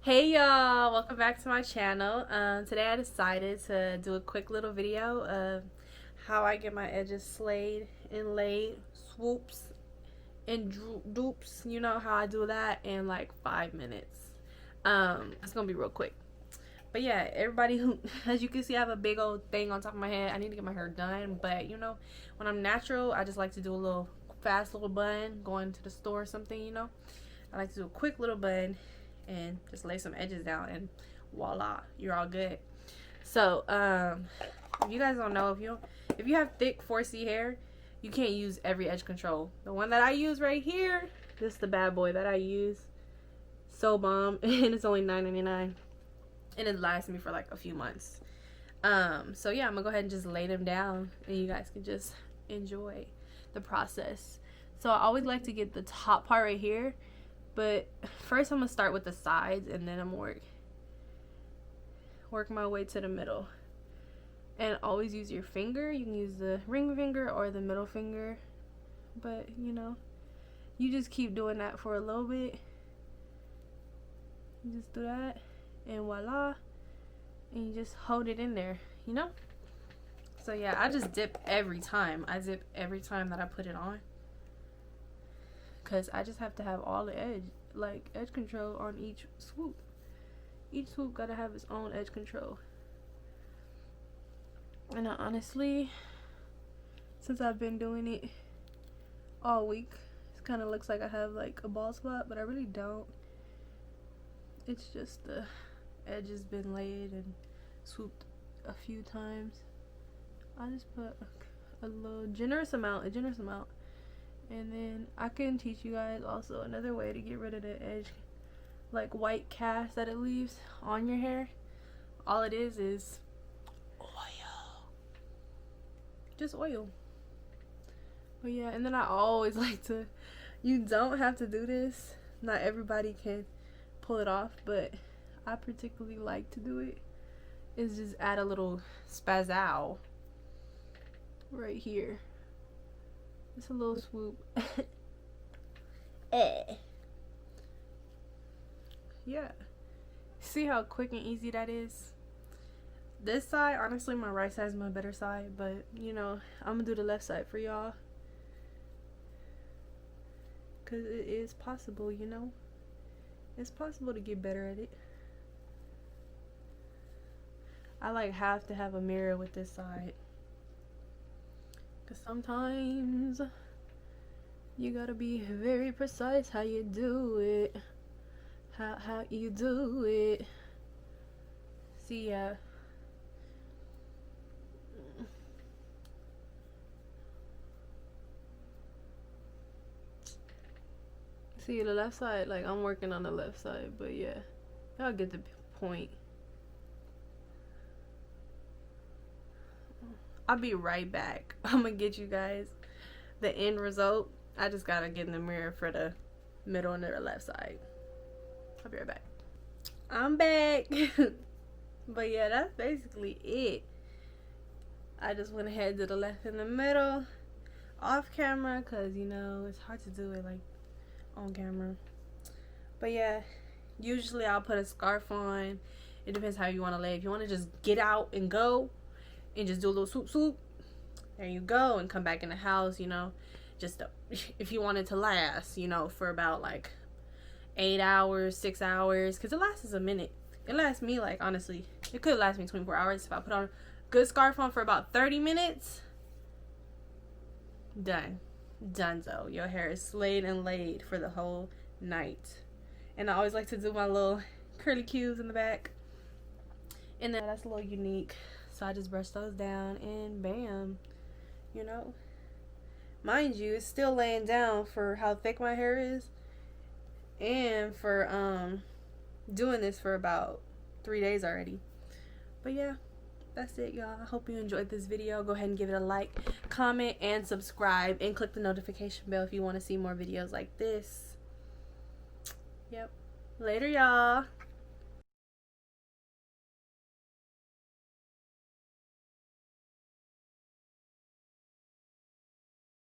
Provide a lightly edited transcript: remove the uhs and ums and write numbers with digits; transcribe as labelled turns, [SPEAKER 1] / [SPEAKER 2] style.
[SPEAKER 1] Hey y'all, welcome back to my channel. Today I decided to do a quick little video of how I get my edges slayed and laid, swoops and dupes. You know how I do that in like 5 minutes. It's gonna be real quick. But yeah, everybody who, as you can see, I have a big old thing on top of my head. I need to get my hair done, but you know, when I'm natural, I just like to do a little fast little bun, going to the store or something, you know. I like to do a quick little bun and just lay some edges down, and voila, you're all good. So if you guys don't know, if you have thick 4C hair, you can't use every edge control. The one that I use right here, this is the bad boy that I use. So bomb. And it's only $9.99, and it lasts me for like a few months. So yeah, I'm gonna go ahead and just lay them down, and you guys can just enjoy the process. So I always like to get the top part right here, but first I'm gonna start with the sides, and then I'm gonna work my way to the middle. And always use your finger. You can use the ring finger or the middle finger, but you know, you just keep doing that for a little bit. You just do that, and voila, and you just hold it in there, you know. So yeah, I just dip every time. I dip every time that I put it on, because I just have to have all the edge control on each swoop. Each swoop gotta have its own edge control. And I honestly, since I've been doing it all week, it kind of looks like I have like a bald spot, but I really don't. It's just the edge has been laid and swooped a few times. I just put a little generous amount, and then I can teach you guys also another way to get rid of the edge, like white cast that it leaves on your hair. All it is oil, just oil. But yeah, and then I always like to, you don't have to do this, not everybody can pull it off, but I particularly like to do it, is just add a little spazzle right here. Just a little swoop. Yeah, see how quick and easy that is. This side, honestly, my right side is my better side, but you know, I'm gonna do the left side for y'all, because it is possible, you know. It's possible to get better at it. I like have to have a mirror with this side, because sometimes you gotta be very precise how you do it. How you do it. See, yeah. See, the left side, like I'm working on the left side, but yeah, y'all get the point. I'll be right back. I'm gonna get you guys the end result. I just gotta get in the mirror for the middle and the left side. I'll be right back. I'm back. But yeah, that's basically it. I just went ahead and did the left and the middle off camera, because you know, it's hard to do it like on camera. But yeah, usually I'll put a scarf on. It depends how you want to lay. If you want to just get out and go and just do a little swoop swoop, there you go, and come back in the house, you know, just if you want it to last, you know, for about like 8 hours, 6 hours, because it lasts a minute. It lasts me, like, honestly, it could last me 24 hours if I put on a good scarf on for about 30 minutes. Donezo. Your hair is slayed and laid for the whole night. And I always like to do my little curly cues in the back, and then that's a little unique, so I just brush those down and bam, you know. Mind you, it's still laying down for how thick my hair is, and for doing this for about 3 days already. But yeah, that's it, y'all. I hope you enjoyed this video. Go ahead and give it a like, comment, and subscribe, and click the notification bell if you want to see more videos like this. Yep. Later, y'all.